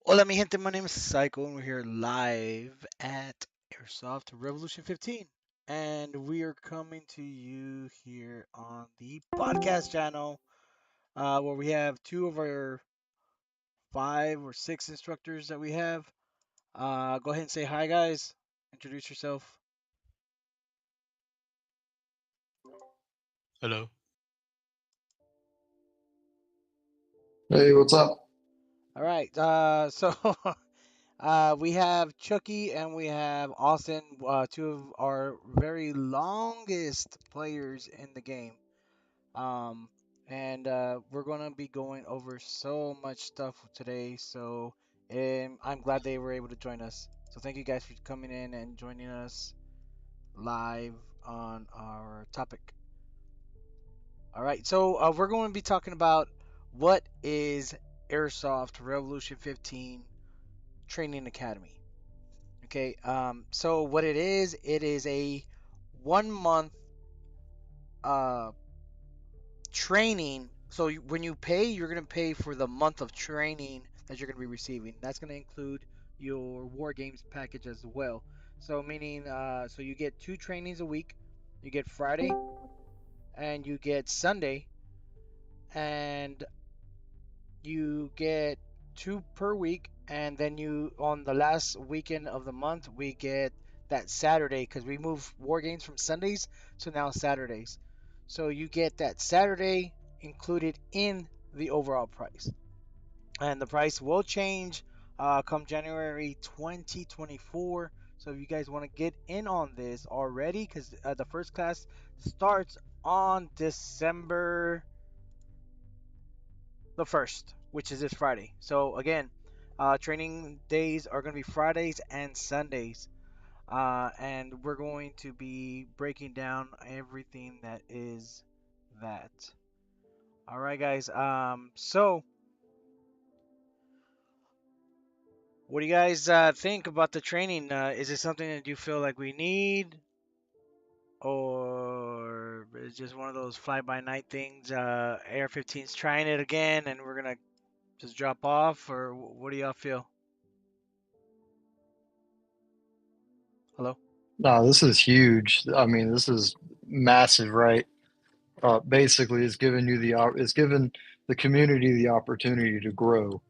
Hola, mi gente. My name is Psycho, and we're here live at Airsoft Revolution 15. And we are coming to you here on the podcast channel where we have two of our five or six instructors that we have. Go ahead and say hi, guys. Introduce yourself. Hello. Hey, what's up? All right. We have Chucky and we have Austin, two of our very longest players in the game. Um, and we're gonna be going over so much stuff today. So, I'm glad they were able to join us. So thank you guys for coming in and joining us live on our topic. All right, so we're going to be talking about what is Airsoft Revolution 15 Training Academy. Okay, so what it is a 1 month uh training. So when you pay, you're going to pay for the month of training that you're going to be receiving. That's going to include your War Games package as well. So meaning, so you get two trainings a week. You get Friday and you get Sunday, and you get two per week. And then you, on the last weekend of the month, we get that Saturday because we move War Games from Sundays to now Saturdays. So you get that Saturday included in the overall price. And the price will change come January 2024. So if you guys want to get in on this already, because the first class starts on December the 1st, which is this Friday. So again, training days are going to be Fridays and Sundays. And we're going to be breaking down everything that is that. All right, guys. So what do you guys think about the training? Is it something that you feel like we need, or is it just one of those fly-by-night things? Air 15's trying it again, and we're gonna just drop off, or what do y'all feel? Hello. No, this is huge. I mean, this is massive, right? Basically, it's given the community the opportunity to grow,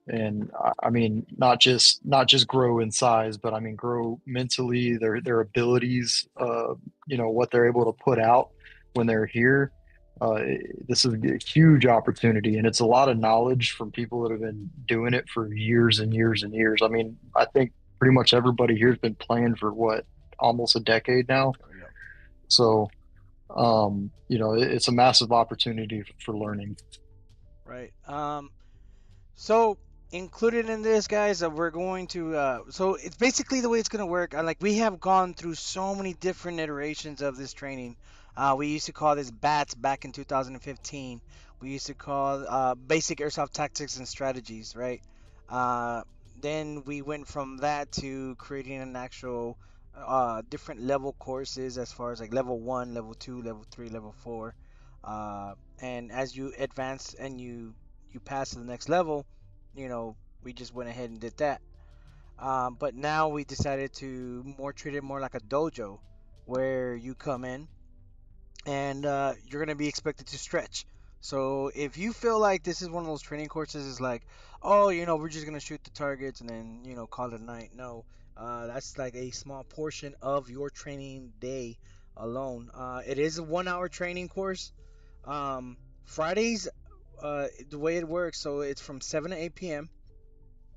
and I mean, not just grow in size, but I mean, grow mentally, their abilities, what they're able to put out when they're here. Uh, this is a huge opportunity, and it's a lot of knowledge from people that have been doing it for years and years and years. I mean, I think pretty much everybody here has been playing for what, almost a decade now. Yep. So, it's a massive opportunity for learning. Right. So included in this, guys, we're going to. So it's basically the way it's gonna work. Like we have gone through so many different iterations of this training. We used to call this BATS back in 2015. We used to call basic airsoft tactics and strategies, right? Uh, then we went from that to creating an actual different level courses as far as like level one, level two, level three, level four. Uh, and as you advance and you pass to the next level, we just went ahead and did that. But now we decided to more treat it more like a dojo, where you come in and you're gonna be expected to stretch. So if you feel like this is one of those training courses, is like, oh, we're just gonna shoot the targets and then call it a night. No, that's like a small portion of your training day alone. It is a 1 hour training course. Fridays, the way it works, so it's from 7 to 8 p.m.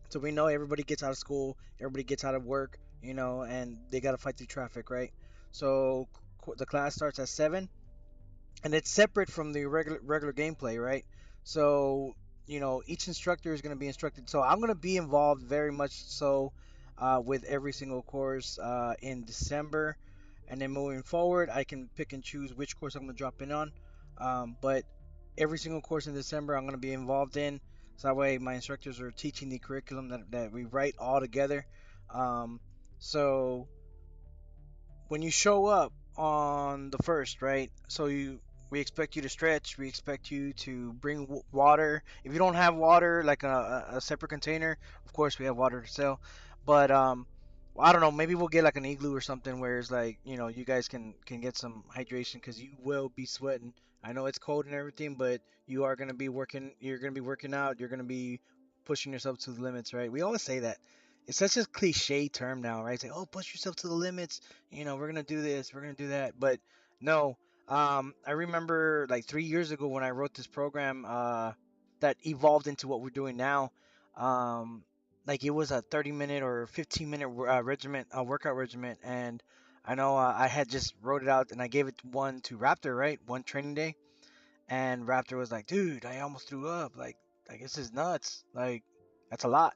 So we know everybody gets out of school, everybody gets out of work, and they got to fight through traffic, right? So the class starts at 7, and it's separate from the regular gameplay, right? So, each instructor is going to be instructed. So I'm going to be involved very much so with every single course in December. And then moving forward, I can pick and choose which course I'm going to drop in on. But every single course in December, I'm going to be involved in. So that way, my instructors are teaching the curriculum that we write all together. Um, so when you show up on the first, right? So We expect you to stretch. We expect you to bring water. If you don't have water, like a separate container, of course we have water to sell. But I don't know. Maybe we'll get like an igloo or something where it's like you guys can get some hydration because you will be sweating. I know it's cold and everything, but you are gonna be working. You're gonna be working out. You're gonna be pushing yourself to the limits, right? We always say that. It's such a cliche term now, right? It's like, oh, push yourself to the limits. We're gonna do this. We're gonna do that. But no, I remember like 3 years ago when I wrote this program that evolved into what we're doing now. Um, like it was a 30-minute or 15-minute regiment, workout regiment, and I know I had just wrote it out and I gave it one to Raptor, right? One training day, and Raptor was like, "Dude, I almost threw up. Like this is nuts. Like that's a lot."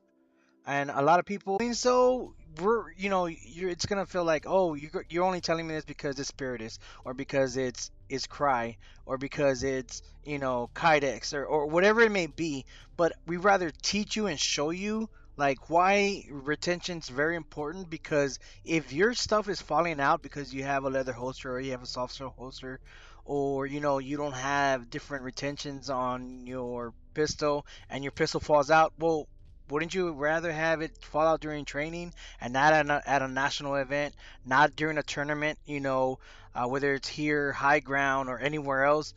And a lot of people so it's gonna feel like, oh, you're only telling me this because it's Spiritus, or because it's Cry, or because it's Kydex, or whatever it may be. But we rather teach you and show you like why retention's very important, because if your stuff is falling out because you have a leather holster or you have a soft shell holster, or you don't have different retentions on your pistol and your pistol falls out, well, wouldn't you rather have it fall out during training and not at a national event, not during a tournament, whether it's here, high ground, or anywhere else?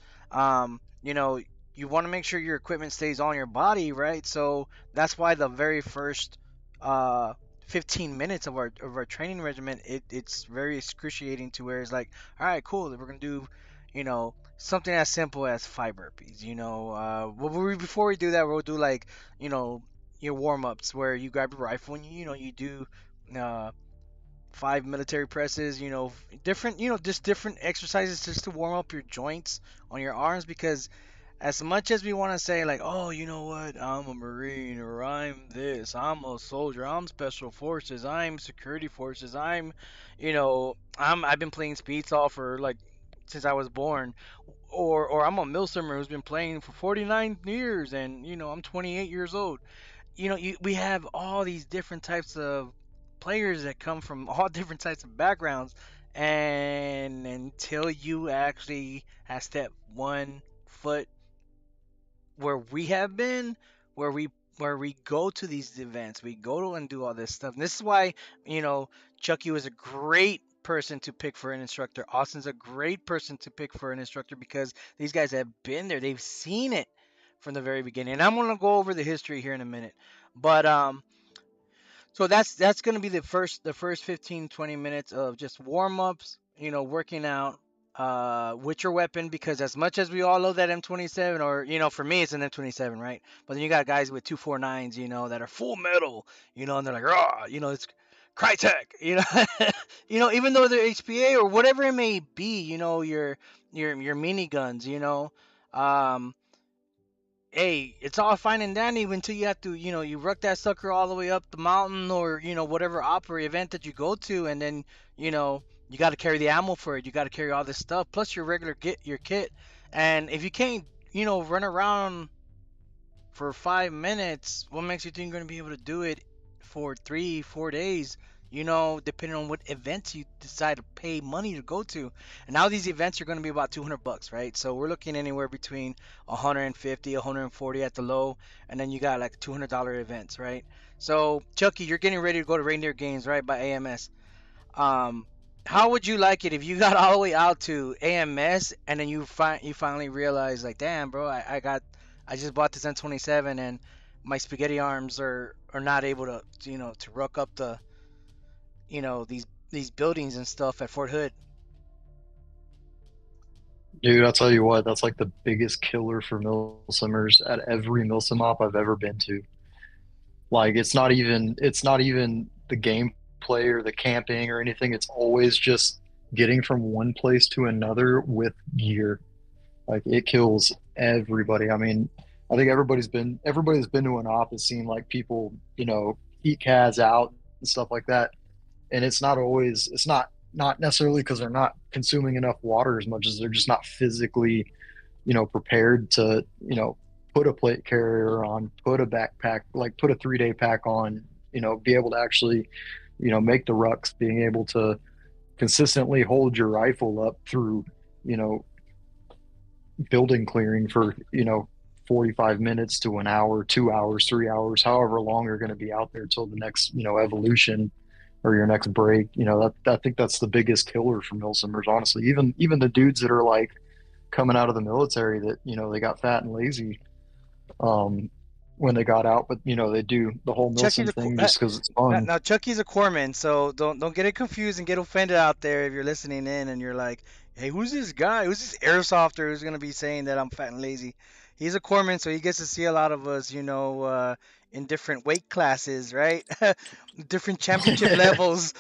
You want to make sure your equipment stays on your body, right? So that's why the very first uh, 15 minutes of our training regimen, it's very excruciating, to where it's like, all right, cool, we're gonna do, something as simple as 5 burpees. Before we do that, we'll do like, you know, your warm ups where you grab your rifle and you do uh, 5 military presses. Different, just different exercises just to warm up your joints on your arms, because as much as we want to say like, oh, you know what, I'm a Marine, or I'm this, I'm a soldier, I'm special forces, I'm security forces, I've been playing Speedsoft for like since I was born, or I'm a Milsimer who's been playing for 49 years, and I'm 28 years old. We have all these different types of players that come from all different types of backgrounds, and until you actually have stepped one foot where we have been, where we go to these events, we go to and do all this stuff. And this is why, you know, Chucky was a great person to pick for an instructor. Austin's a great person to pick for an instructor, because these guys have been there. They've seen it from the very beginning. And I'm going to go over the history here in a minute. But so that's going to be the first 15 20 minutes of just warm-ups, working out with your weapon, because as much as we all love that M27, or for me it's an M27, right? But then you got guys with 249s, that are full metal, and they're like, raw, it's Crytek, even though they're HPA or whatever it may be, your mini guns, um hey, it's all fine and dandy until you have to, you ruck that sucker all the way up the mountain, or, whatever opera event that you go to, and then, you got to carry the ammo for it. You got to carry all this stuff, plus your regular your kit. And if you can't, run around for 5 minutes, what makes you think you're going to be able to do it for 3, 4 days? Depending on what events you decide to pay money to go to. And now these events are going to be about $200, right? So we're looking anywhere between 150, 140 at the low, and then you got like $200 events, right? So Chucky, you're getting ready to go to Reindeer Games, right, by AMS. Um, how would you like it if you got all the way out to AMS, and then you finally realize like, damn, bro, I just bought this N27, and my spaghetti arms are not able to ruck up these buildings and stuff at Fort Hood. Dude, I'll tell you what, that's like the biggest killer for Milsimers at every Milsim op I've ever been to. Like it's not even the gameplay or the camping or anything. It's always just getting from one place to another with gear. Like it kills everybody. I mean, I think everybody's been to an op has seen like people, eat CAS out and stuff like that. And it's not necessarily because they're not consuming enough water as much as they're just not physically, prepared to, put a plate carrier on, put a backpack, like put a 3 day pack on, be able to actually, make the rucks, being able to consistently hold your rifle up through, you know, building clearing for 45 minutes to an hour, 2 hours, 3 hours, however long you're going to be out there till the next evolution or your next break. That I think that's the biggest killer for milsimmers, honestly. Even the dudes that are like coming out of the military that they got fat and lazy um, when they got out, but they do the whole Chucky's Milsim a thing just because it's fun. now Chucky's a corpsman, so don't get it confused and get offended out there if you're listening in and you're like, hey, who's this guy? Who's this airsofter who's gonna be saying that I'm fat and lazy? He's a corpsman, so he gets to see a lot of us, in different weight classes, right? Different championship levels.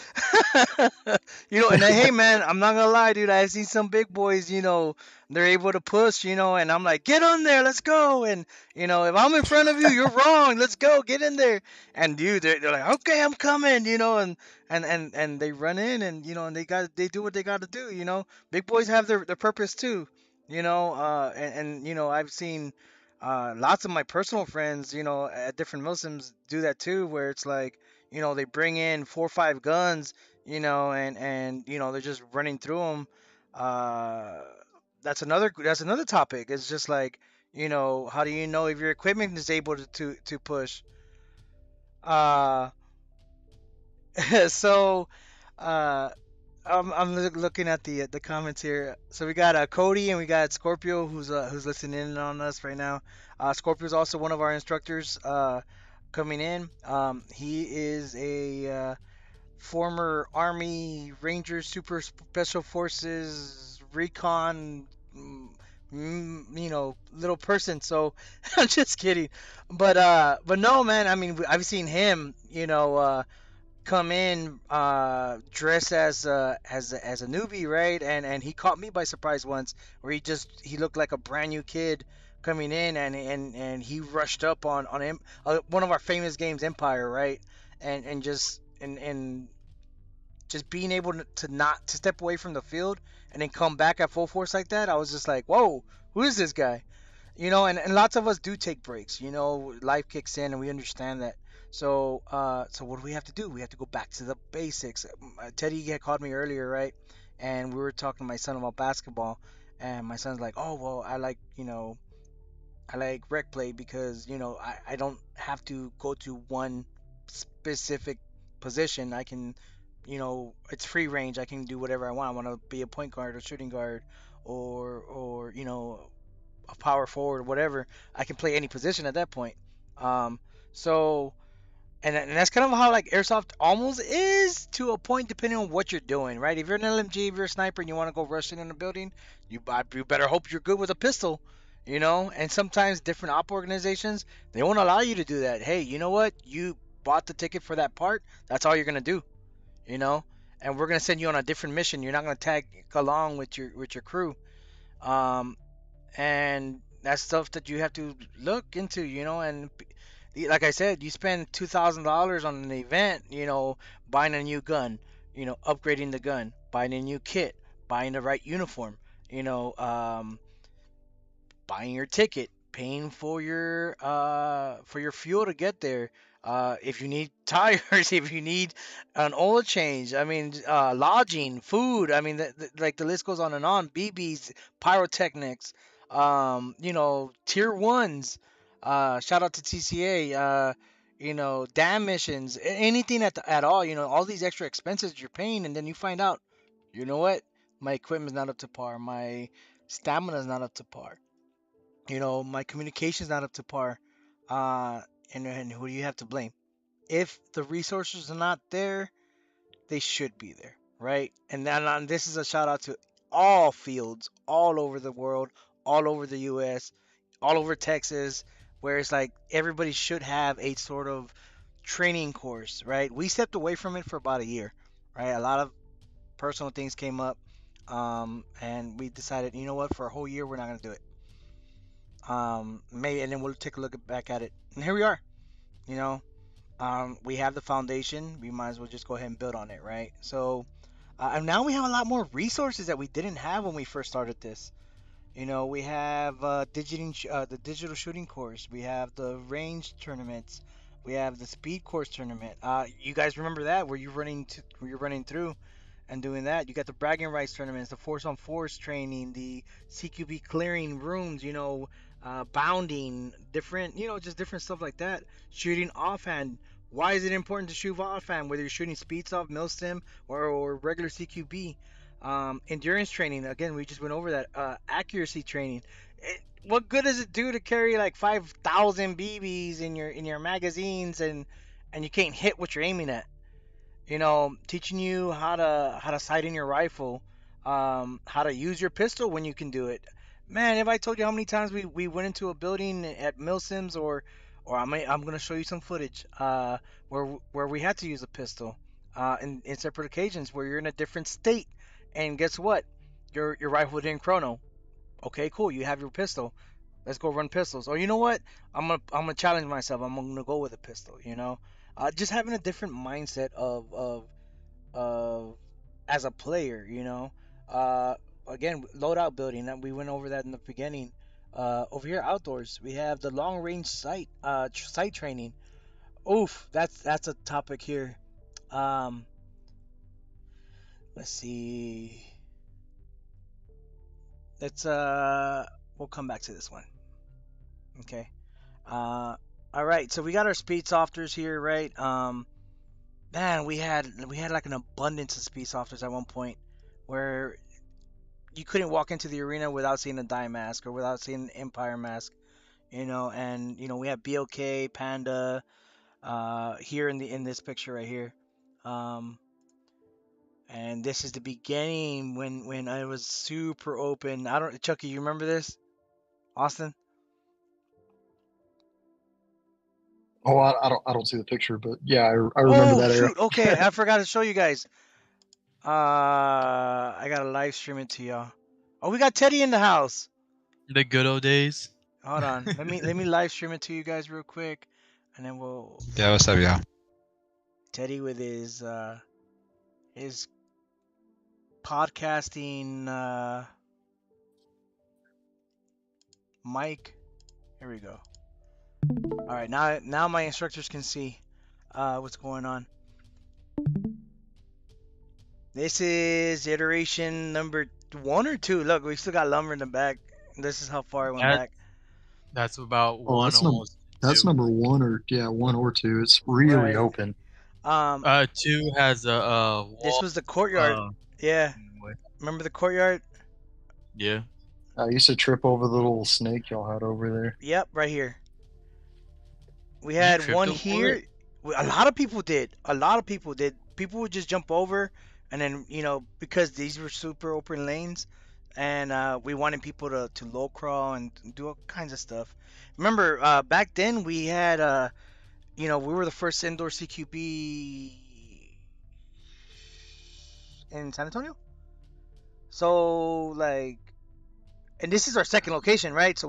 And hey man, I'm not gonna lie, dude. I see some big boys, they're able to push, and I'm like, get on there, let's go. And if I'm in front of you, you're wrong. Let's go, get in there. And dude, they're like, okay, I'm coming, and they run in and and they do what they got to do. Big boys have their purpose too. I've seen lots of my personal friends, at different Muslims do that too, where it's like, they bring in 4 or 5 guns, and they're just running through them. Uh, that's another topic. It's just like, how do you know if your equipment is able to push? Uh, so, uh, I'm looking at the comments here. So we got Cody and we got Scorpio who's listening in on us right now. Scorpio's also one of our instructors coming in. He is a former Army Ranger Super Special Forces Recon, little person. So I'm just kidding, but no, man. I mean, I've seen him, come in dressed as a newbie, right? And he caught me by surprise once, where he looked like a brand new kid coming in, and he rushed up on him, one of our famous games, Empire, right? And just being able to not to step away from the field and then come back at full force like that, I was just like, whoa, who is this guy? And lots of us do take breaks. Life kicks in and we understand that. So what do we have to do? We have to go back to the basics. Teddy had called me earlier, right? And we were talking to my son about basketball, and my son's like, oh well, I like rec play because I don't have to go to one specific position. I can, it's free range. I can do whatever I want. I want to be a point guard or shooting guard, or a power forward, whatever. I can play any position at that point. Um, so and that's kind of how like airsoft almost is to a point, depending on what you're doing, right? If you're an LMG, if you're a sniper, and you want to go rushing in a building, you better hope you're good with a pistol, And sometimes different op organizations, they won't allow you to do that. Hey, you know what? You bought the ticket for that part. That's all you're gonna do, you know. And we're gonna send you on a different mission. You're not gonna tag along with your crew. Um, and that's stuff that you have to look into, and like I said, you spend $2,000 on an event, buying a new gun, upgrading the gun, buying a new kit, buying the right uniform, you know, um, buying your ticket, paying for your fuel to get there. If you need tires, if you need an oil change, I mean, lodging, food. I mean, like the list goes on and on. BBs, pyrotechnics, tier ones. Shout out to TCA. Dam missions, anything at all. All these extra expenses you're paying, and then you find out, you know what? My equipment's not up to par. My stamina's not up to par. My communication's not up to par. uh and who do you have to blame? If the resources are not there, they should be there, right? And this is a shout out to all fields all over the world, all over the US, all over Texas, where it's like everybody should have a sort of training course, right? We stepped away from it for about a year, right? A lot of personal things came up, and we decided, you know what, for a whole year we're not going to do it. Maybe, and then we'll take a look back at it, and here we are. You know, we have the foundation. We might as well just go ahead and build on it, right? So, and now we have a lot more resources that we didn't have when we first started this. We have the digital shooting course. We have the range tournaments. We have the speed course tournament. You guys remember that where you're running through? and doing that. You got the bragging rights tournaments, the force on force training, the CQB clearing rooms, bounding, different, just different stuff like that. Shooting offhand. Why is it important to shoot offhand, whether you're shooting Speedsoft, Milsim, or regular CQB? Endurance training. Again, we just went over that. Accuracy training. What good does it do to carry like 5,000 BBs in your magazines and you can't hit what you're aiming at? Teaching you how to sight in your rifle, how to use your pistol when you can do it. Man, if I told you how many times we went into a building at Milsims or I'm gonna show you some footage where we had to use a pistol in separate occasions where you're in a different state, and guess what? Your rifle didn't chrono. Okay, cool. You have your pistol. Let's go run pistols. Or you know what? I'm gonna challenge myself. I'm gonna go with a pistol. Just having a different mindset of as a player. Uh, Again, loadout building. That we went over that in the beginning. Over here outdoors, we have the long range sight training. Oof, that's a topic here. Um, let's see. Let's we'll come back to this one. Okay. Uh, all right. So we got our speed softers here, right? Man, we had like an abundance of speed softers at one point, where you couldn't walk into the arena without seeing a die mask or without seeing an Empire mask. And we have BOK, Panda, here in this picture right here. Um, and this is the beginning when I was super open. I don't, Chucky, you remember this, Austin? Oh, I don't see the picture, but yeah, I remember Oh that era. shoot. Okay, I forgot to show you guys. I gotta live stream it to y'all. Oh, we got Teddy in the house. The good old days. Hold on. Let me live stream it to you guys real quick, and then we'll Yeah, what's up, y'all? Teddy with his podcasting mic. Here we go. All right, now my instructors can see what's going on. This is iteration number 1 or 2. Look, we still got lumber in the back. This is how far it went That back. that's about Oh, one almost that's two. number one, or yeah, one or two. It's really Right. open. Two has a This wall. was the courtyard. Uh, Yeah. in the way. Remember the courtyard? Yeah. I used to trip over the little snake y'all had over there. Yep, right here. We You had tripped one over here. it. A lot of people did. A lot of people did. People would just jump over, and then because these were super open lanes, and we wanted people to low crawl and do all kinds of stuff. Remember, back then we had we were the first indoor CQB in San Antonio. So like, and this is our second location, right? So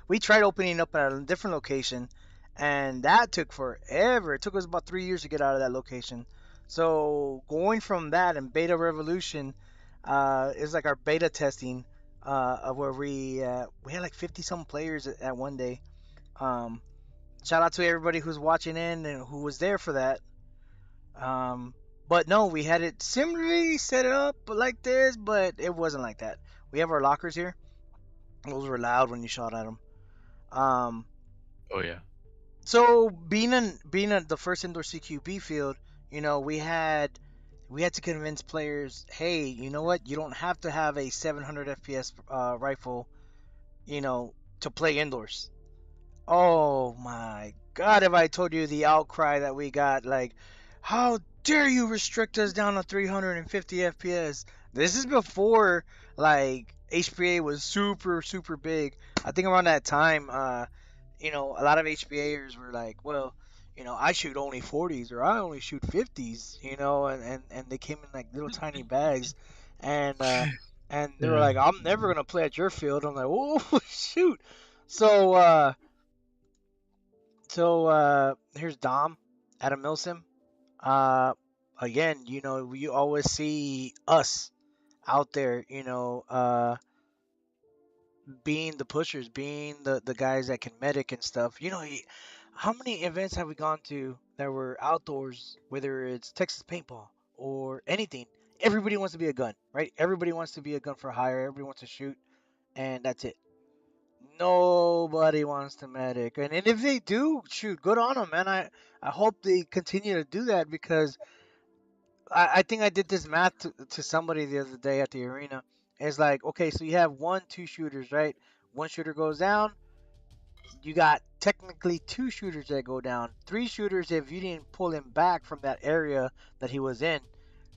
we tried opening up at a different location, and that took forever. It took us about 3 years to get out of that location. So going from that and Beta Revolution is like our beta testing of where we had like 50 some players at one day. Um, Shout out to everybody who's watching in and who was there for that. Um, but no, we had it similarly set up like this, but it wasn't like that. We have our lockers here. Those were loud when you shot at them. Um, Oh yeah. so being the first indoor CQB field, we had to convince players, hey, you know what? You don't have to have a 700 FPS rifle, to play indoors. Oh my God! If I told you the outcry that we got, like, how dare you restrict us down to 350 FPS? This is before like HPA was super super big. I think around that time, a lot of HPAers were like, well, I shoot only 40s or I only shoot 50s, and they came in like little tiny bags, and they were Yeah. like, I'm never gonna play at your field. I'm like, oh shoot. So here's Dom, Adam Milsim. Uh, Again, you always see us out there, being the pushers, being the guys that can medic and stuff. How many events have we gone to that were outdoors, whether it's Texas paintball or anything, everybody wants to be a gun, right? Everybody wants to be a gun for hire. Everybody wants to shoot, and that's it. Nobody wants to medic, and if they do, shoot, good on them, man. I hope they continue to do that because I think I did this math to somebody the other day at the arena. It's like, okay, so you have one, two shooters, right? One shooter goes down, you got technically two shooters that go down, three shooters if you didn't pull him back from that area that he was in,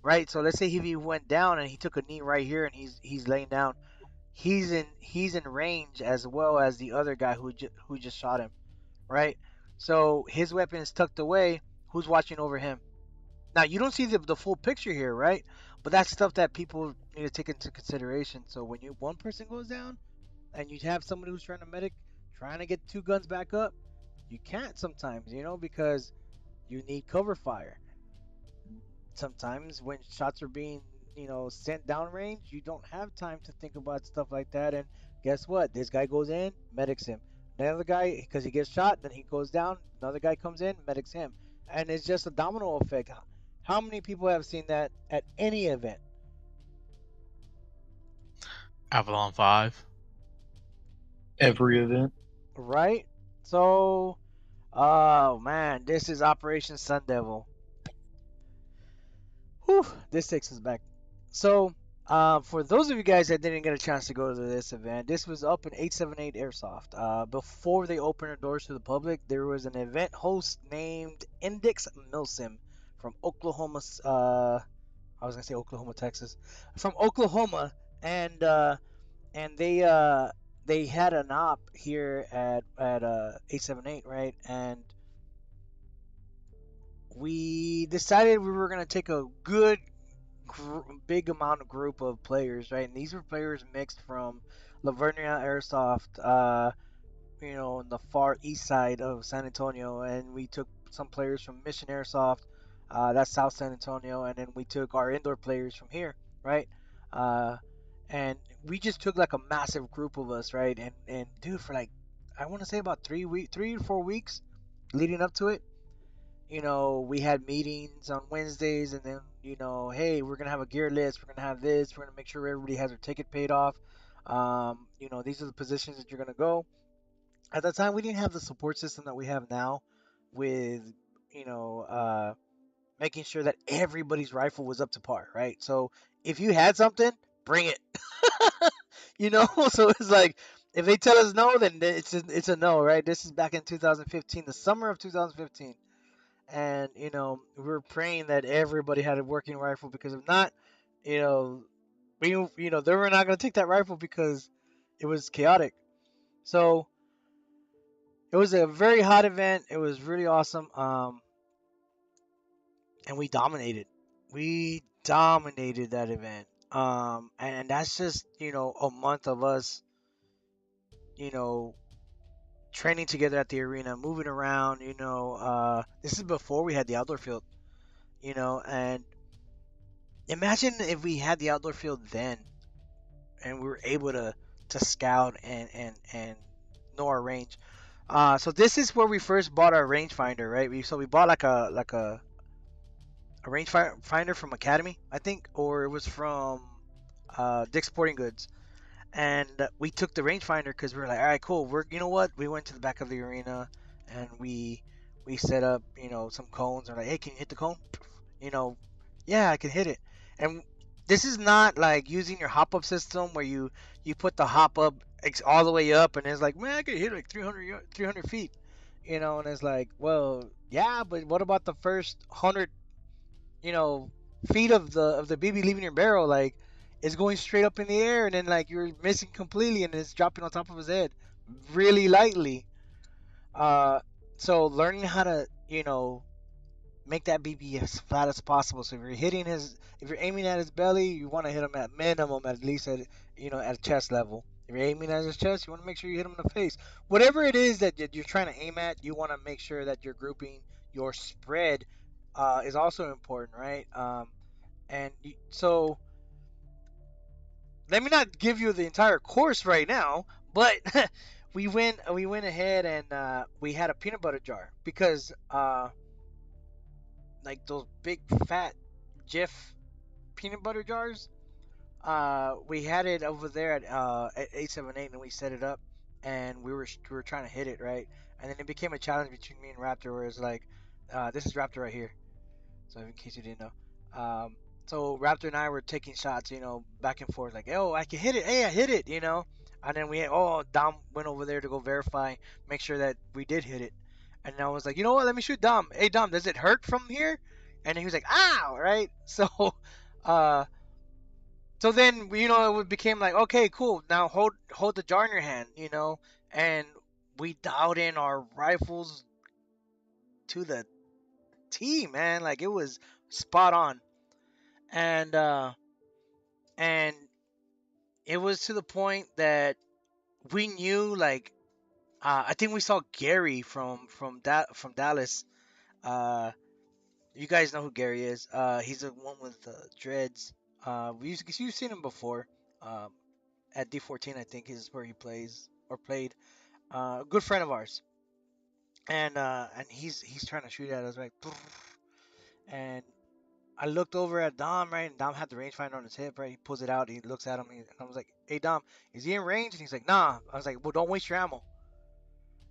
right? So let's say if he went down and he took a knee right here and he's laying down, he's in range as well as the other guy who just shot him, right? So his weapon is tucked away. Who's watching over him? Now you don't see the full picture here, right? But that's stuff that people need to take into consideration. So when you one person goes down and you have somebody who's trying to medic, trying to get two guns back up, you can't sometimes, because you need cover fire. Sometimes when shots are being, sent downrange, you don't have time to think about stuff like that. And guess what? This guy goes in, medics him. Another guy, because he gets shot, then he goes down. Another guy comes in, medics him. And it's just a domino effect. How many people have seen that at any event? Avalon 5. Every event. Right? So, oh man, this is Operation Sun Devil. Whew, this takes us back. So, for those of you guys that didn't get a chance to go to this event, this was up in 878 Airsoft. Before they opened their doors to the public, there was an event host named Index Milsim from Oklahoma. I was gonna say Oklahoma, Texas, from Oklahoma, and they had an op here at 878, right? And we decided we were gonna take a good big amount of group of players, right? And these were players mixed from Lavernia Airsoft, in the far east side of San Antonio, and we took some players from Mission Airsoft, that's South San Antonio, and then we took our indoor players from here, right? Uh, and we just took like a massive group of us, right? And dude, for like I want to say about 3 to 4 weeks leading up to it, we had meetings on Wednesdays, and then, hey, we're gonna have a gear list. We're gonna have this. We're gonna make sure everybody has their ticket paid off. These are the positions that you're gonna go. At that time, we didn't have the support system that we have now, with you know, uh, making sure that everybody's rifle was up to par, right? So if you had something, bring it. So it's like if they tell us no, then it's a no, right? This is back in 2015, the summer of 2015. And we were praying that everybody had a working rifle, because if not, you know they were not going to take that rifle because it was chaotic. So it was a very hot event. It was really awesome. And we dominated that event. And that's just a month of us you know training together at the arena, moving around. This is before we had the outdoor field. And imagine if we had the outdoor field then, and we were able to scout and know our range. So this is where we first bought our rangefinder, right? We bought a rangefinder from Academy, I think, or it was from Dick's Sporting Goods. And we took the rangefinder because we were like, all right, cool. You know what? We went to the back of the arena, and we set up, some cones. And like, hey, can you hit the cone? You know, yeah, I can hit it. And this is not like using your hop up system where you put the hop up all the way up, and it's like, man, I could hit like 300 feet. And it's like, well, yeah, but what about the first 100, you know, feet of the BB leaving your barrel? Like, it's going straight up in the air, and then like you're missing completely, and it's dropping on top of his head, really lightly. Uh, so learning how to, make that BB as flat as possible. So if you're aiming at his belly, you want to hit him at minimum, at least at chest level. If you're aiming at his chest, you want to make sure you hit him in the face. Whatever it is that you're trying to aim at, you want to make sure that you're grouping your spread, is also important, right? So let me not give you the entire course right now, but we went ahead and we had a peanut butter jar because like those big fat Jif peanut butter jars. We had it over there at 878, and we set it up, and we were trying to hit it right, and then it became a challenge between me and Raptor, where it's like, this is Raptor right here. So in case you didn't know, so Raptor and I were taking shots, back and forth, like, oh, I can hit it, hey, I hit it, and then Dom went over there to go verify, make sure that we did hit it, and I was like, you know what, let me shoot Dom. Hey Dom, does it hurt from here? And then he was like, ow, right? Uh, so then it became like, okay, cool. Now hold the jar in your hand, and we dialed in our rifles to the T, man. Like it was spot on, and and it was to the point that we knew, like, I think we saw Gary from Dallas. Uh, you guys know who Gary is. He's the one with the dreads. You've seen him before. Um, at D14, I think is where he plays or played. A good friend of ours, and he's trying to shoot at us, right? And I looked over at Dom, right, and Dom had the rangefinder on his hip, right. He pulls it out, he looks at him, and I was like, "Hey Dom, is he in range?" And he's like, "Nah." I was like, "Well, don't waste your ammo,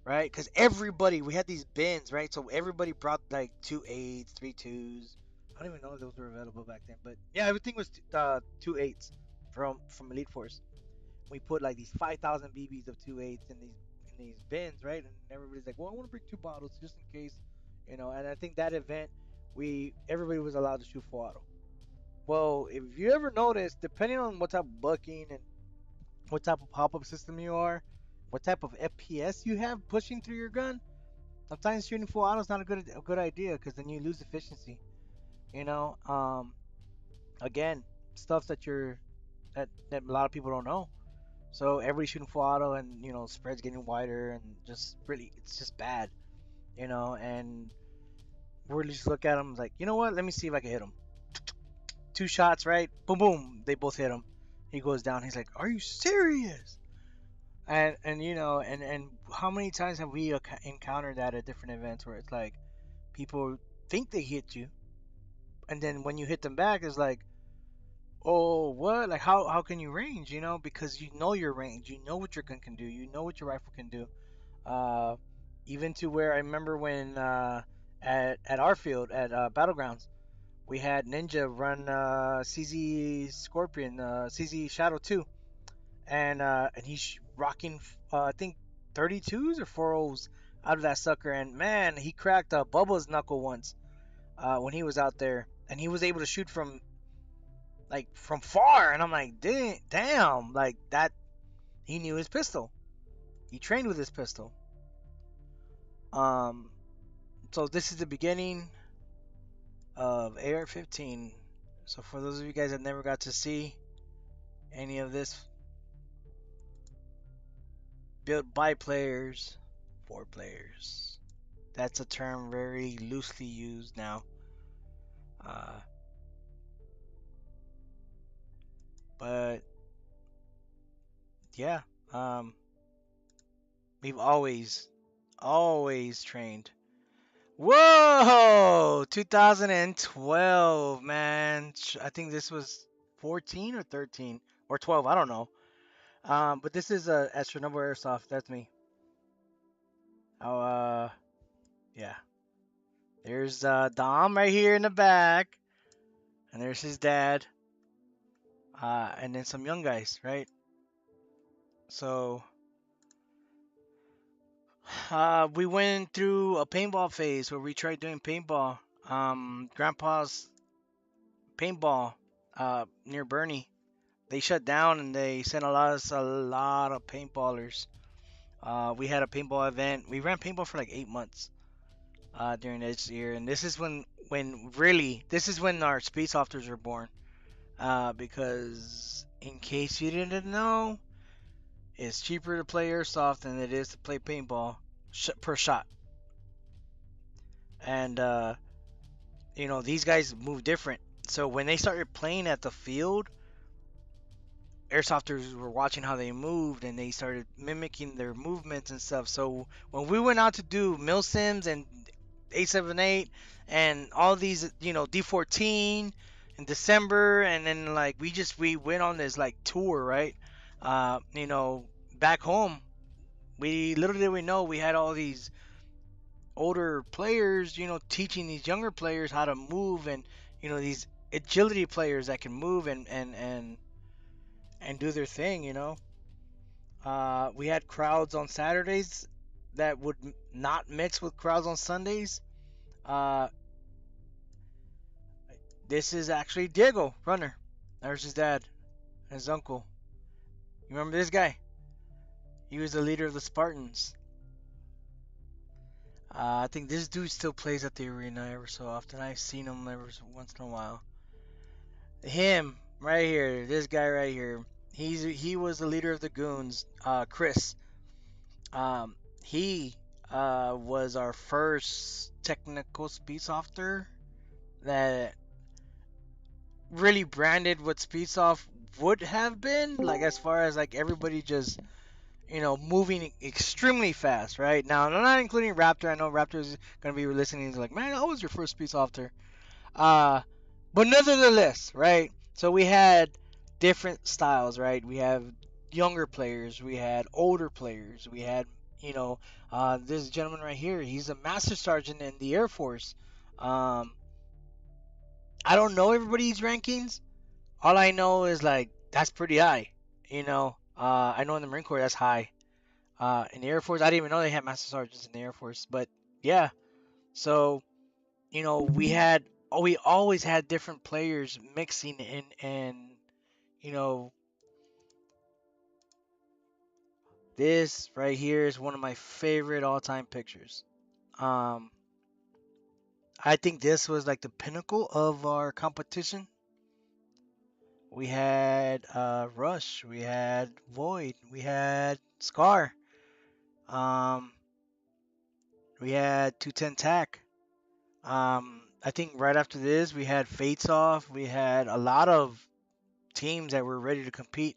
right?" Because we had these bins, right? So everybody brought like 2.8s, 3.2s. I don't even know if those were available back then, but yeah, everything was 2.8s from Elite Force. We put like these 5,000 BBs of 2.8s in these bins, right? And everybody's like, "Well, I want to bring two bottles just in case, And I think that event, everybody was allowed to shoot full auto. Well, if you ever notice, depending on what type of bucking and what type of pop-up system you are, what type of FPS you have pushing through your gun, sometimes shooting full auto is not a good idea, because then you lose efficiency. You know, again, stuff that a lot of people don't know. So everybody's shooting full auto, and spreads getting wider, and just really, it's just bad. And we're just look at him like, you know what? Let me see if I can hit him. Two shots, right? Boom, boom. They both hit him. He goes down. He's like, "Are you serious?" And how many times have we encountered that at different events, where it's like people think they hit you, and then when you hit them back, it's like, "Oh, what? Like how can you range? Because you know your range, you know what your gun can do, you know what your rifle can do." Uh, Even to where I remember when at our field at Battlegrounds, we had Ninja run CZ Scorpion, CZ Shadow 2, and he's rocking I think 32s or 40s out of that sucker, and man, he cracked Bubba's knuckle once when he was out there, and he was able to shoot from far, and I'm like, damn, like that. He knew his pistol. He trained with his pistol. Um, so this is the beginning of AR-15. So for those of you guys that never got to see any of this, built by players for players. That's a term very loosely used now. Uh, but yeah, we've always trained. Whoa, 2012, man. I think this was 14 or 13 or 12. I don't know. But this is at Chernobyl Airsoft. That's me. Oh, yeah. There's Dom right here in the back, and there's his dad, and then some young guys, right? So, we went through a paintball phase where we tried doing paintball. Grandpa's paintball, near Bernie, they shut down, and they sent a lot of paintballers. We had a paintball event. We ran paintball for like 8 months during this year, and this is when our Speedsofters were born. Because in case you didn't know, it's cheaper to play airsoft than it is to play paintball per shot. And these guys move different. So when they started playing at the field, airsofters were watching how they moved, and they started mimicking their movements and stuff. So when we went out to do Milsims and 878 and all these, D14 in December, and then like we went on this like tour, right? You know, back home, we little did we know we had all these older players, you know, teaching these younger players how to move, and you know these agility players that can move and do their thing, you know. We had crowds on Saturdays that would not mix with crowds on Sundays. Uh, this is actually Diego, runner. There's his dad and his uncle. You remember this guy? He was the leader of the Spartans. I think this dude still plays at the arena ever so often. I've seen him every once in a while. Him right here, this guy right here. He was the leader of the goons. Chris. Um, he was our first technical speedsofter that really branded what Speedsoft would have been, like as far as like everybody just moving extremely fast, right? Now, I'm not including Raptor. I know Raptor's gonna be listening. He's like, man, that was your first Speedsofter. Uh, but nevertheless, right? So we had different styles, right? We have younger players, we had older players, we had, this gentleman right here. He's a master sergeant in the Air Force. Um, I don't know everybody's rankings. All I know is like that's pretty high. I know in the Marine Corps that's high. In the Air Force, I didn't even know they had master sergeants in the Air Force, but yeah. So we always had different players mixing in, and you know, this right here is one of my favorite all-time pictures. Um, I think this was like the pinnacle of our competition. We had Rush, we had Void, we had Scar, um, we had 210 Tac. I think right after this we had Fates Off. We had a lot of teams that were ready to compete.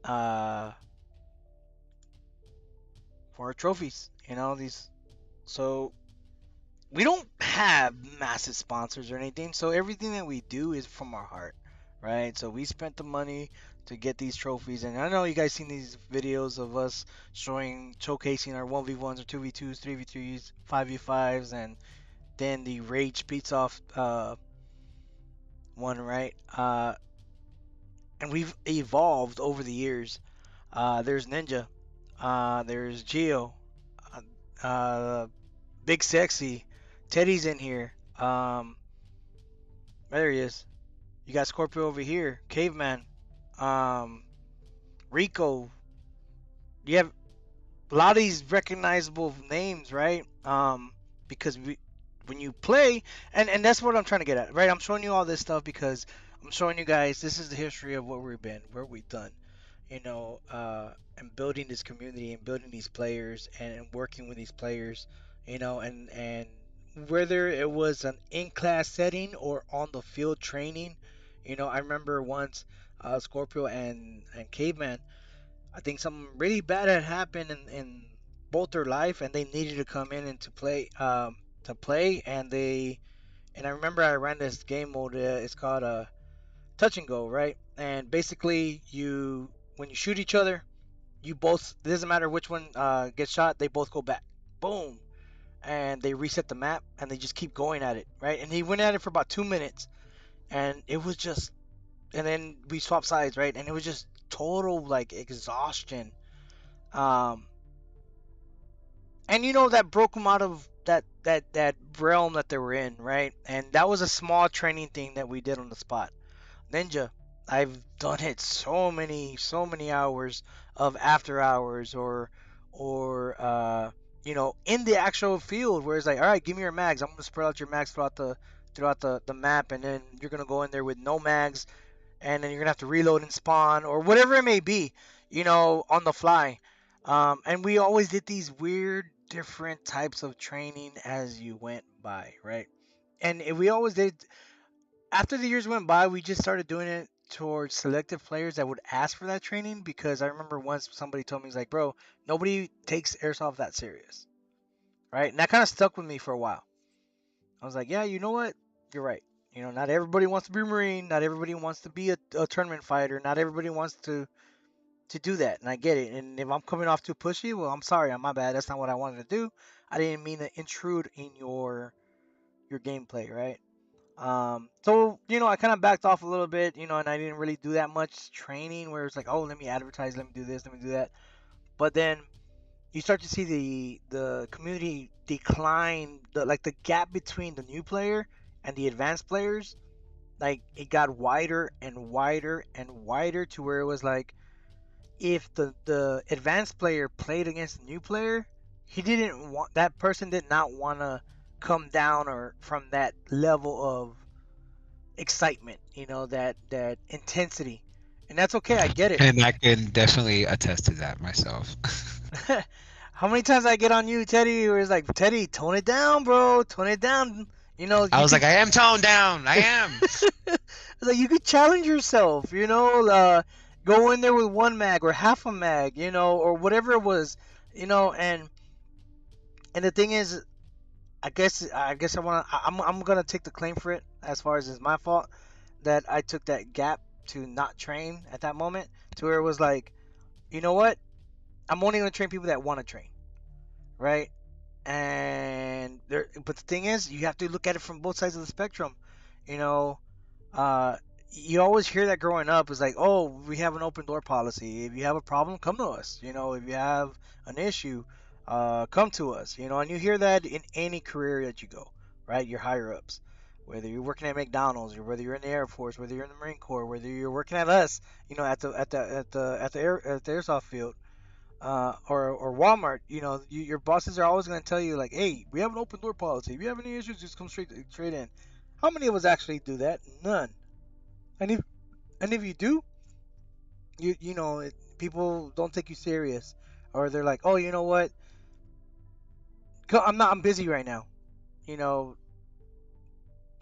Uh, for our trophies. These. So we don't have massive sponsors or anything. So everything that we do is from our heart, right? So we spent the money to get these trophies, and I know you guys seen these videos of us showcasing our 1v1s or 2v2s, 3v3s, 5v5s, and then the Rage Speedsoft one, right? And we've evolved over the years. There's Ninja, there's Geo, uh, Big Sexy, Teddy's in here. There he is. You got Scorpio over here, Caveman, um, Rico. You have a lot of these recognizable names, right? Because when you play, and that's what I'm trying to get at, right? I'm showing you all this stuff because I'm showing you guys this is the history of what we've been, what we've done, and building this community and building these players and working with these players, and whether it was an in-class setting or on the field training. I remember once Scorpio and Caveman, I think something really bad had happened in both their life, and they needed to come in and to play, and I remember I ran this game mode. It's called touch and go, right? And basically, when you shoot each other, you both, it doesn't matter which one gets shot, they both go back. Boom. And they reset the map and they just keep going at it, right? And he went at it for about 2 minutes, and it was just, and then we swapped sides, right? And it was just total like exhaustion. Um, and that broke them out of that realm that they were in, right? And that was a small training thing that we did on the spot. Ninja, I've done it so many hours of after hours, or in the actual field where it's like, all right, give me your mags. I'm gonna spread out your mags throughout the map, and then you're gonna go in there with no mags, and then you're gonna have to reload and spawn or whatever it may be, on the fly. And we always did these weird different types of training as you went by, right? And we always did. After the years went by, we just started doing it towards selective players that would ask for that training, because I remember once somebody told me, he's like, bro, nobody takes airsoft that serious, right? And that kind of stuck with me for a while. I was like, yeah, you know what? You're right. You know, not everybody wants to be a Marine. Not everybody wants to be a tournament fighter. Not everybody wants to do that, and I get it. And if I'm coming off too pushy, well, I'm sorry, I'm my bad. That's not what I wanted to do. I didn't mean to intrude in your gameplay, right? So you know, I kind of backed off a little bit, you know, and I didn't really do that much training where it's like, oh, let me advertise, let me do this, let me do that. But then you start to see the community decline, the gap between the new player and the advanced players, like it got wider and wider and wider to where it was like if the advanced player played against the new player, he didn't want that person did not want to come down or from that level of excitement, you know, that intensity. And that's okay, I get it. And I can definitely attest to that myself. How many times I get on you, Teddy, where it's like, Teddy, tone it down, bro, tone it down. You know, I you was could like, I am toned down. I am. like you could challenge yourself, you know, go in there with one mag or half a mag, you know, or whatever it was, you know, and the thing is, I guess I'm gonna take the claim for it as far as it's my fault that I took that gap to not train at that moment to where it was like, you know what? I'm only gonna train people that want to train, right? And there, but the thing is, you have to look at it from both sides of the spectrum. You know, uh, you always hear that growing up is like, oh, we have an open door policy. If you have a problem, come to us. You know, if you have an issue, come to us. You know, and you hear that in any career that you go, right? Your higher ups, whether you're working at McDonald's or whether you're in the Air Force, whether you're in the Marine Corps, whether you're working at us, you know, at the airsoft field, or Walmart. You know, your bosses are always going to tell you like, hey, we have an open door policy. If you have any issues, just come straight in. How many of us actually do that? None. And if you do, you know people don't take you serious, or they're like, oh, you know what? I'm busy right now. You know,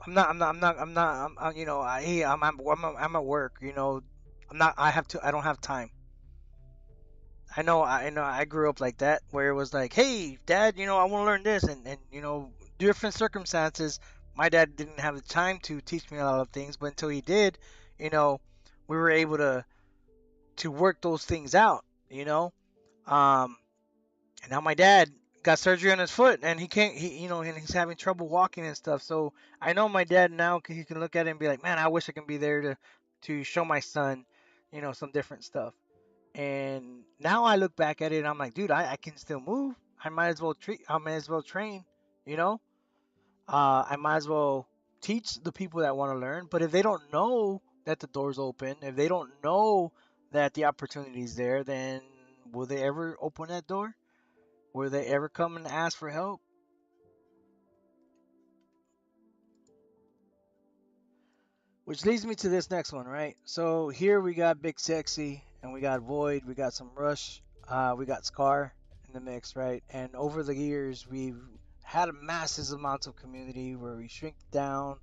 you know, I'm at work. You know, I don't have time. I know I grew up like that where it was like, hey, dad, you know, I want to learn this, and you know, different circumstances. My dad didn't have the time to teach me a lot of things, but until he did, you know, we were able to work those things out, you know. Um, and now my dad got surgery on his foot, and he can't, you know, and he's having trouble walking and stuff. So I know my dad now, he can look at it and be like, man, I wish I can be there to show my son, you know, some different stuff. And now I look back at it and I'm like, dude, I can still move. I might as well train, you know? I might as well teach the people that want to learn. But if they don't know that the door's open, if they don't know that the opportunity's there, then will they ever open that door? Will they ever come and ask for help? Which leads me to this next one, right? So here we got Big Sexy and we got Void, we got some Rush, we got Scar in the mix, right? And over the years, we've had massive amounts of community where we shrink down,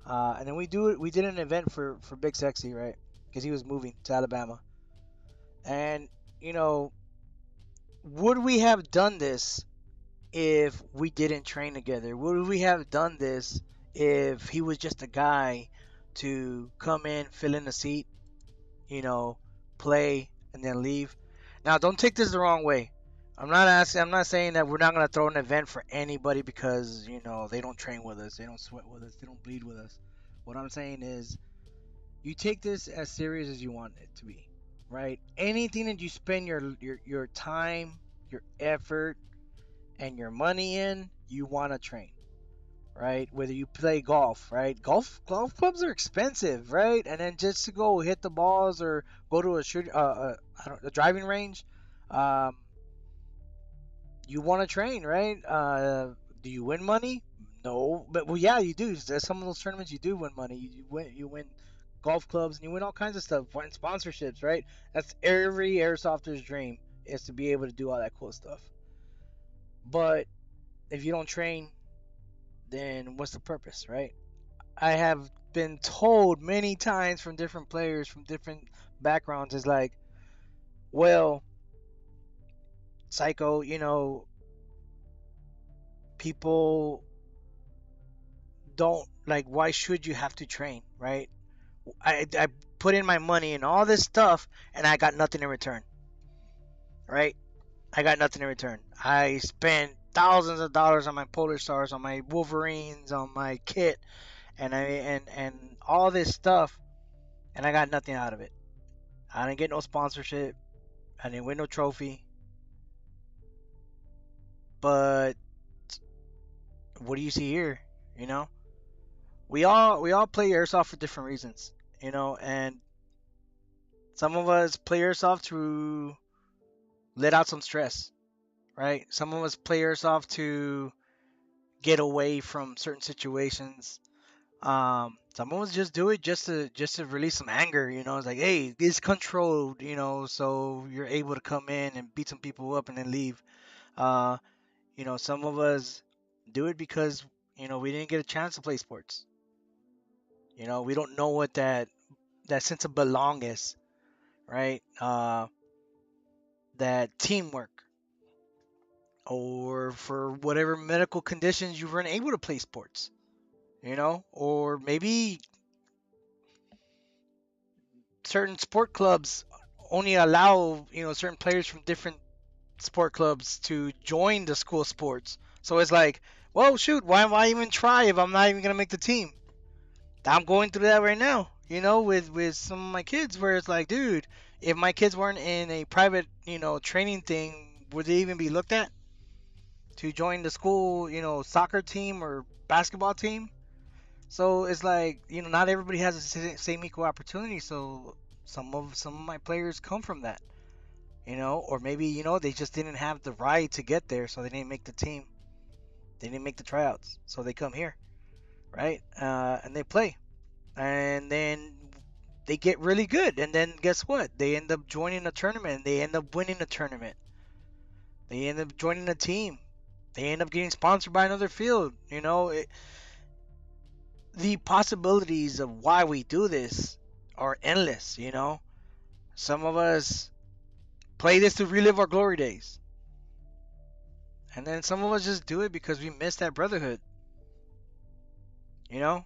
and then we did an event for Big Sexy, right? Because he was moving to Alabama, and you know, would we have done this if we didn't train together? Would we have done this if he was just a guy to come in, fill in a seat, you know, play, and then leave? Now, don't take this the wrong way. I'm not saying that we're not gonna throw an event for anybody because you know they don't train with us, they don't sweat with us, they don't bleed with us. What I'm saying is, you take this as serious as you want it to be, right? Anything that you spend your time, your effort, and your money in, you want to train, right? Whether you play golf, right? Golf clubs are expensive, right? And then just to go hit the balls or go to a driving range, um, you want to train, right? Do you win money? No, but well, yeah, you do. There's some of those tournaments you do win money. You win golf clubs and you win all kinds of stuff. Win sponsorships, right? That's every airsofter's dream is to be able to do all that cool stuff. But if you don't train, then what's the purpose, right? I have been told many times from different players from different backgrounds is like, well, Psycho, you know, people don't like. Why should you have to train, right? I put in my money and all this stuff, and I got nothing in return, right? I got nothing in return. I spent thousands of dollars on my Polar Stars, on my Wolverines, on my kit, and all this stuff, and I got nothing out of it. I didn't get no sponsorship. I didn't win no trophy. But what do you see here? You know, we all play airsoft for different reasons. You know, and some of us play airsoft to let out some stress, right? Some of us play airsoft to get away from certain situations. Some of us just do it just to release some anger. You know, it's like, hey, it's controlled. You know, so you're able to come in and beat some people up and then leave. Uh, you know, some of us do it because we didn't get a chance to play sports. You know, we don't know what that sense of belong is, right? That teamwork, or for whatever medical conditions you weren't able to play sports. You know, or maybe certain sport clubs only allow certain players from different sport clubs to join the school sports. So it's like, well, shoot, why am I even try if I'm not even gonna make the team? I'm going through that right now, with some of my kids, where it's like, dude, if my kids weren't in a private, training thing, would they even be looked at to join the school, soccer team or basketball team? So it's like, not everybody has the same equal opportunity. So some of my players come from that, or maybe they just didn't have the ride to get there, so they didn't make the team, they didn't make the tryouts, so they come here, right? And they play, and then they get really good, and then guess what? They end up joining a tournament. They end up winning a tournament. They end up joining a team. They end up getting sponsored by another field. The possibilities of why we do this are endless. Some of us play this to relive our glory days, and then some of us just do it because we miss that brotherhood. You know,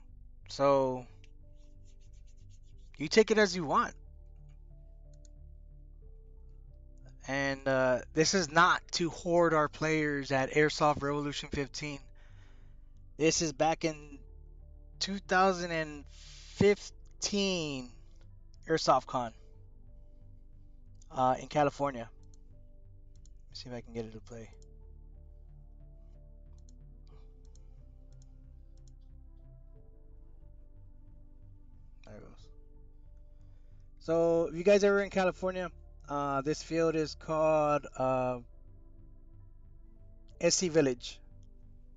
so you take it as you want. And this is not to hoard our players at Airsoft Revolution 15. This is back in 2015 Airsoft Con in California. Let me see if I can get it to play. There it goes. So, if you guys ever in California, this field is called SC Village,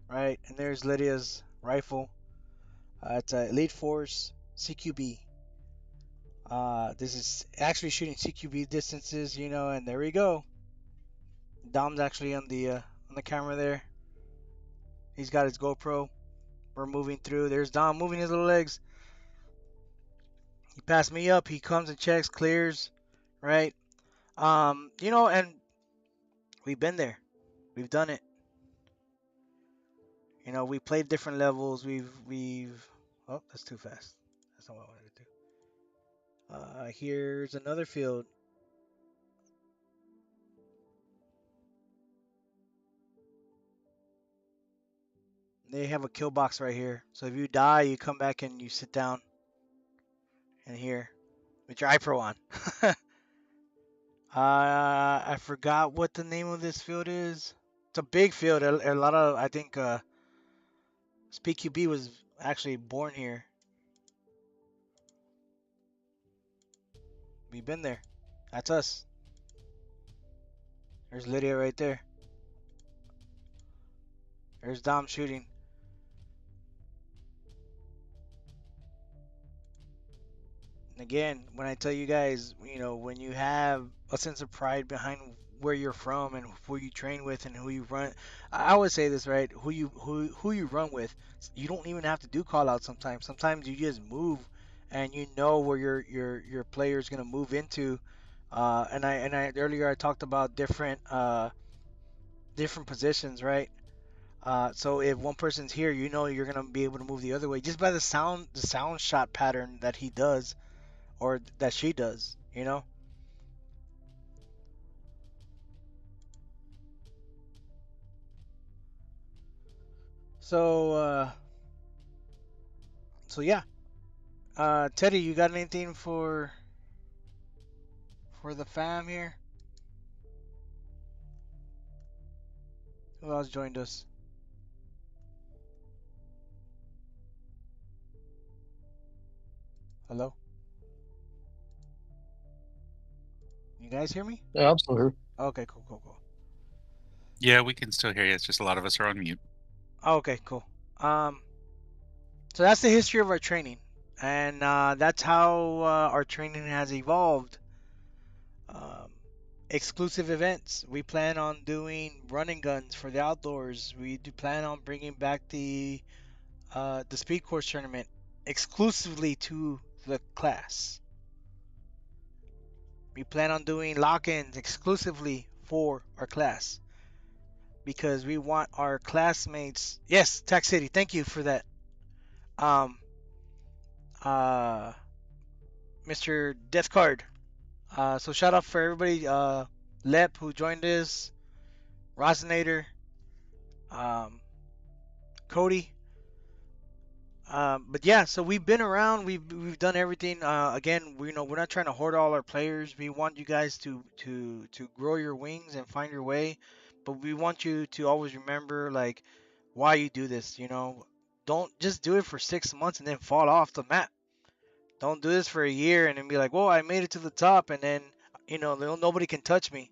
right? And there's Lydia's rifle. It's a Elite Force CQB. This is actually shooting CQB distances, and there we go. Dom's actually on the camera there. He's got his GoPro. We're moving through. There's Dom moving his little legs. He passed me up. He comes and checks, clears, right? And we've been there. We've done it. We played different levels. We've. Oh, that's too fast. That's not what I wanted to do. Here's another field. They have a kill box right here. So if you die, you come back and you sit down in here with your iPro on. I forgot what the name of this field is. It's a big field. A lot of, I think, SpeedQB was actually born here. We've been there. That's us. There's Lydia right there. There's Dom shooting. And again, when I tell you guys, when you have a sense of pride behind where you're from and who you train with and who you run, I always say this, right? Who you run with, you don't even have to do call outs sometimes. Sometimes you just move and you know where your player is gonna move into. And I earlier I talked about different different positions, right? So if one person's here, you know you're gonna be able to move the other way just by the sound shot pattern that he does or that she does. You know. So so yeah. Teddy, you got anything for the fam here? Who else joined us? Hello? You guys hear me? Yeah, absolutely. Okay, cool, cool, cool. Yeah, we can still hear you. It's just a lot of us are on mute. Okay, cool. So that's the history of our training, and that's how our training has evolved. Um, exclusive events. We plan on doing running guns for the outdoors. We do plan on bringing back the speed course tournament exclusively to the class. We plan on doing lock-ins exclusively for our class because we want our classmates. Yes, Tax City. Thank you for that. Um, uh, Mr. Death Card. So shout out for everybody. Lep who joined us, Rosinator, um, Cody. But yeah, so we've been around. We've done everything. Again, we're not trying to hoard all our players. We want you guys to grow your wings and find your way. But we want you to always remember like why you do this. Don't just do it for 6 months and then fall off the map. Don't do this for a year and then be like, "Whoa, I made it to the top," and then nobody can touch me.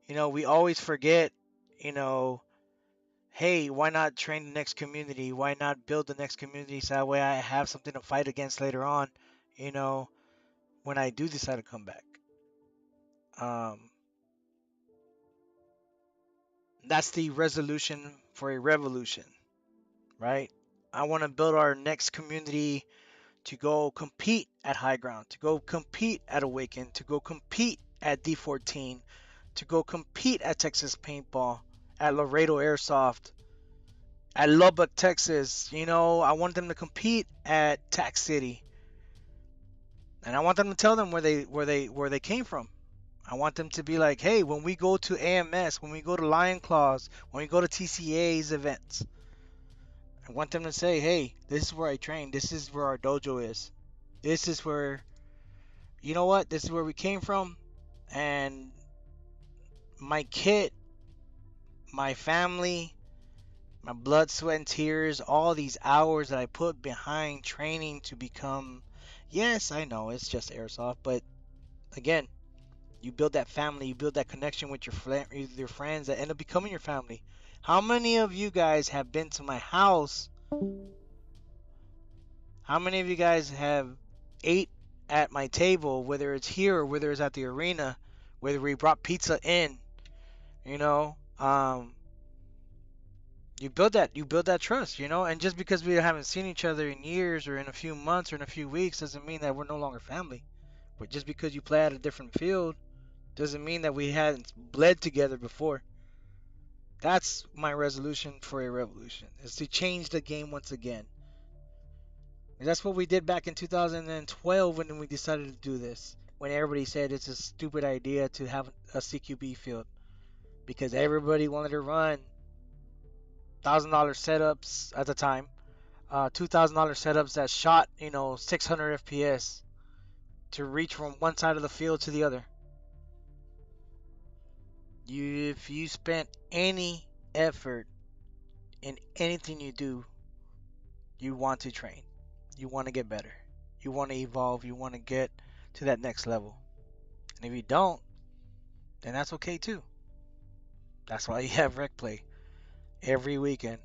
We always forget. You know, hey, why not train the next community? Why not build the next community so that way I have something to fight against later on, you know, when I do decide to come back. Um, that's the resolution for a revolution, right? I want to build our next community to go compete at High Ground, to go compete at Awaken, to go compete at D14, to go compete at Texas Paintball, at Laredo Airsoft, at Lubbock, Texas. I want them to compete at Tax City, and I want them to tell them where they came from. I want them to be like, hey, when we go to AMS, when we go to Lion Claws, when we go to TCA's events, I want them to say, hey, this is where I train. This is where our dojo is. This is where, you know what? This is where we came from, and my kit, my family, my blood, sweat, and tears, all these hours that I put behind training to become. Yes, I know it's just airsoft, but again, you build that family, you build that connection with your friends that end up becoming your family. How many of you guys have been to my house? How many of you guys have ate at my table, whether it's here or whether it's at the arena, whether we brought pizza in? You know, um, you build that trust, and just because we haven't seen each other in years or in a few months or in a few weeks doesn't mean that we're no longer family. But just because you play at a different field doesn't mean that we hadn't bled together before. That's my resolution for a revolution, is to change the game once again. And that's what we did back in 2012 when we decided to do this. When everybody said it's a stupid idea to have a CQB field because everybody wanted to run $1,000 setups at the time, $2,000 setups that shot 600 FPS to reach from one side of the field to the other. If you spent any effort in anything you do, you want to train. You want to get better. You want to evolve. You want to get to that next level. And if you don't, then that's okay too. That's why you have rec play every weekend,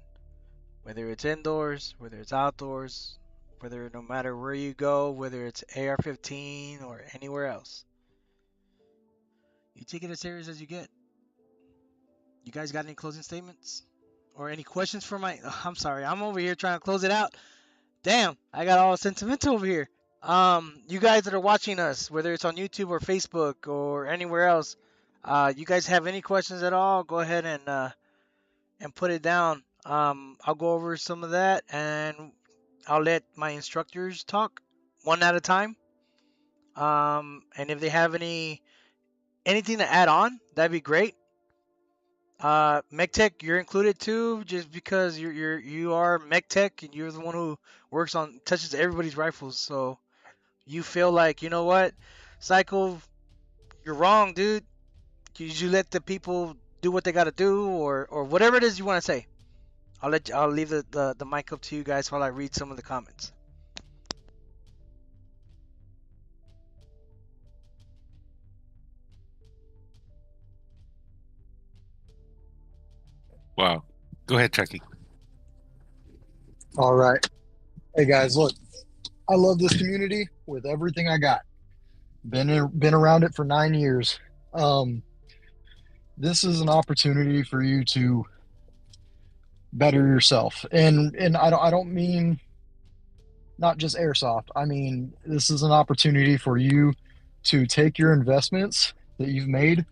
whether it's indoors, whether it's outdoors, whether no matter where you go, whether it's AR-15 or anywhere else. You take it as serious as you get. You guys got any closing statements or any questions for my? I'm sorry, I'm over here trying to close it out. Damn, I got all sentimental over here. You guys that are watching us, whether it's on YouTube or Facebook or anywhere else, you guys have any questions at all? Go ahead and and put it down. I'll go over some of that, and I'll let my instructors talk one at a time. And if they have anything to add on, that'd be great. MechTech, you're included too, just because you are MechTech and you're the one who works on touches everybody's rifles. So you feel like, you know what, Psycho, you're wrong, dude. You let the people do what they got to do, or whatever it is you want to say. I'll leave the mic up to you guys while I read some of the comments. Wow. Go ahead, Chucky. All right. Hey guys, look, I love this community with everything I got. Been around it for 9 years. Um, this is an opportunity for you to better yourself, and I don't mean not just airsoft. I mean, this is an opportunity for you to take your investments that you've made,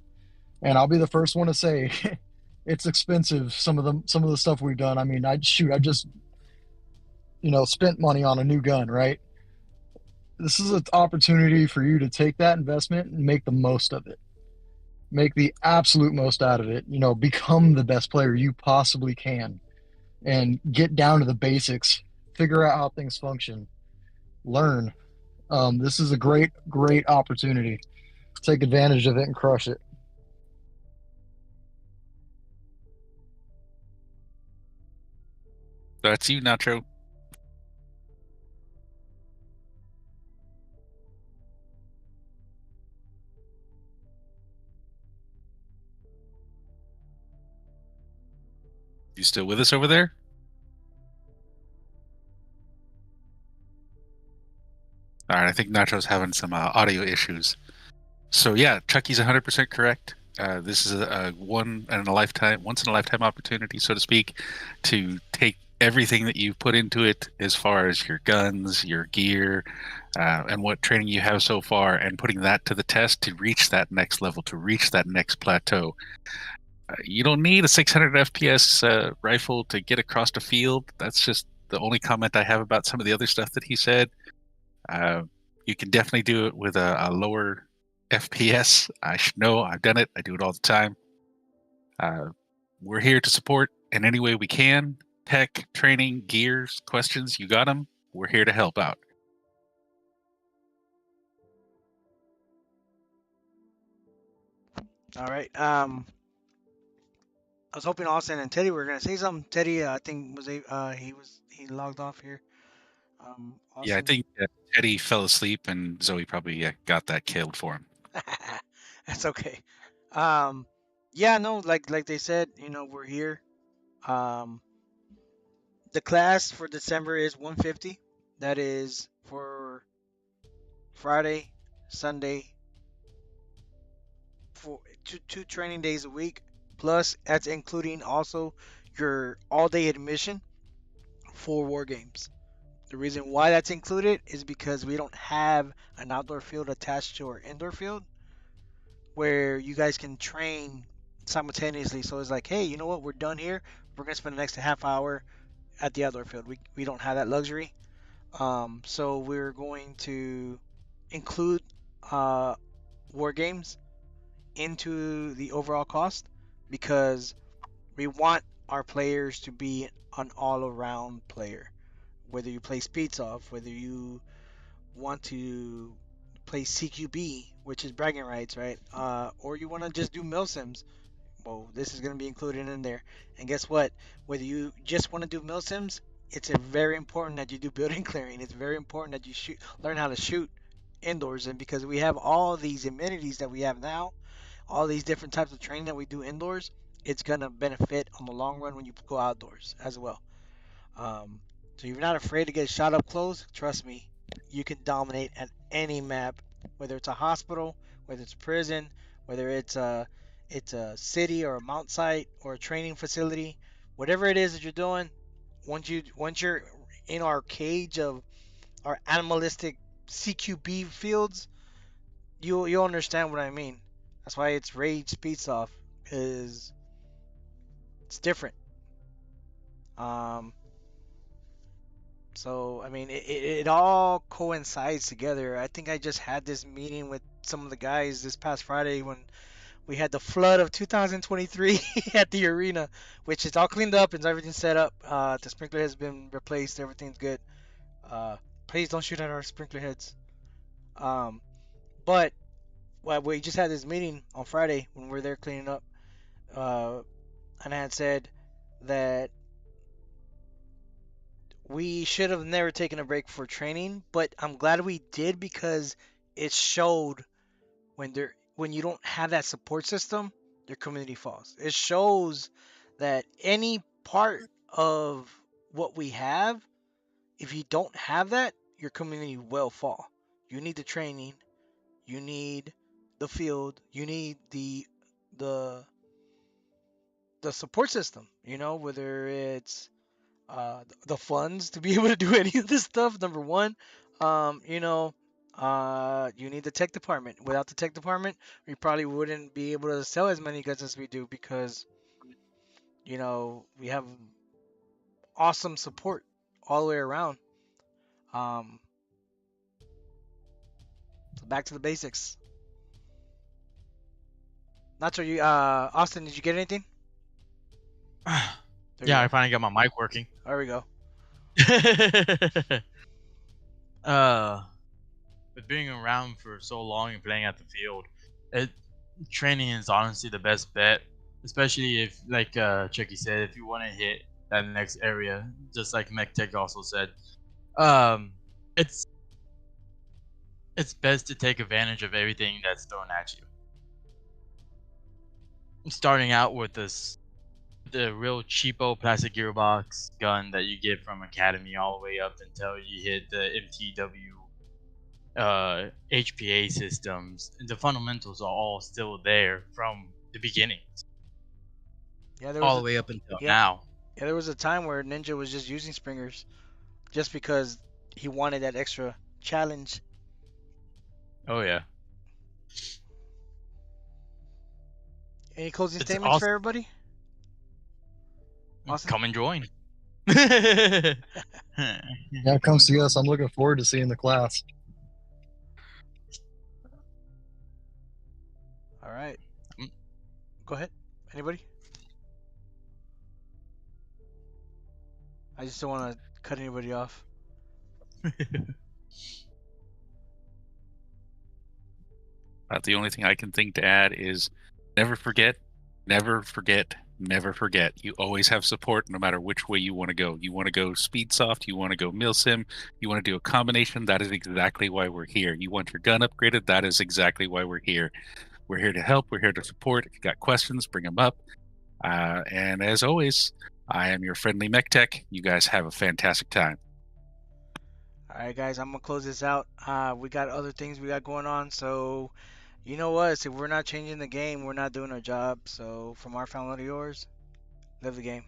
and I'll be the first one to say it's expensive. Some of the stuff we've done. I mean, I just spent money on a new gun, right? This is an opportunity for you to take that investment and make the most of it. Make the absolute most out of it. Become the best player you possibly can, and get down to the basics. Figure out how things function. Learn. This is a great, great opportunity. Take advantage of it and crush it. That's you, Nacho. You still with us over there? All right, I think Nacho's having some audio issues. So yeah, Chucky's 100% correct. This is a once in a lifetime opportunity, so to speak, to take everything that you've put into it, as far as your guns, your gear, and what training you have so far, and putting that to the test to reach that next level, to reach that next plateau. You don't need a 600 FPS rifle to get across the field. That's just the only comment I have about some of the other stuff that he said. You can definitely do it with a lower FPS. I know, I've done it. I do it all the time. We're here to support in any way we can. Tech, training, gears, questions, you got them. We're here to help out. All right. I was hoping Austin and Teddy were gonna say something. Teddy, I think he logged off here. Yeah, I Austin. think Teddy fell asleep, and Zoe probably got that killed for him. That's okay. Yeah, no, like they said, we're here. Um, the class for December is 150. That is for Friday, Sunday, for two training days a week. Plus, that's including also your all-day admission for war games. The reason why that's included is because we don't have an outdoor field attached to our indoor field where you guys can train simultaneously. So it's like, hey, you know what? We're done here. We're gonna spend the next half hour at the outdoor field. We don't have that luxury. So we're going to include uh, war games into the overall cost because we want our players to be an all-around player. Whether you play Speedsoft, whether you want to play CQB, which is bragging rights, right? Or you want to just do Milsims, well, this is going to be included in there. And guess what? Whether you just want to do Milsims, it's very important that you do building clearing. It's very important that you learn how to shoot indoors. And because we have all these amenities that we have now, all these different types of training that we do indoors, it's going to benefit on the long run when you go outdoors as well. Um, so you're not afraid to get shot up close. Trust me, you can dominate at any map, whether it's a hospital, whether it's a prison, whether it's a city or a mount site or a training facility, whatever it is that you're doing. Once you're in our cage of our animalistic CQB fields, you'll understand what I mean. That's why it's Rage Speedsoft, because it's different. Um, so I mean, it all coincides together. I think I just had this meeting with some of the guys this past Friday when we had the flood of 2023 at the arena, which is all cleaned up and everything's set up. The sprinkler has been replaced. Everything's good. Uh, Please don't shoot at our sprinkler heads. Um, but well, we just had this meeting on Friday when we were there cleaning up. Uh, and I had said that we should have never taken a break for training, but I'm glad we did because it showed when you don't have that support system, your community falls. It shows that any part of what we have, if you don't have that, your community will fall. You need the training, you need the field, you need the the support system. You know, whether it's the funds to be able to do any of this stuff. Number one, you know, you need the tech department. Without the tech department, we probably wouldn't be able to sell as many guns as we do because you know we have awesome support all the way around. Um, so back to the basics. Not sure you, Austin. Did you get anything? There you Yeah, I go. finally got my mic working. There we go. uh, but being around for so long and playing at the field, it training is honestly the best bet. Especially if, like Chucky said, if you want to hit that next area, just like MechTech also said, um, it's best to take advantage of everything that's thrown at you. Starting out with the real cheapo plastic gearbox gun that you get from Academy all the way up until you hit the MTW HPA systems. And the fundamentals are all still there from the beginning, Yeah, there was all a, the way up until yeah, now. yeah, there was a time where Ninja was just using springers just because he wanted that extra challenge. Oh yeah, Any closing it's statements for awesome. everybody? Austin? Come and join. Yeah, come see us. I'm looking forward to seeing the class. All right. Mm. Go ahead. Anybody? I just don't want to cut anybody off. The only thing I can think to add is never forget, never forget, never forget. You always have support no matter which way you want to go. You want to go Speedsoft, you want to go Milsim, you want to do a combination. That is exactly why we're here. You want your gun upgraded. That is exactly why we're here. We're here to help. We're here to support. If you got questions, bring them up. And as always, I am your friendly mech tech. You guys have a fantastic time. All right, guys, I'm gonna close this out. We got other things we got going on, so you know what? If we're not changing the game, we're not doing our job. So from our family to yours, live the game.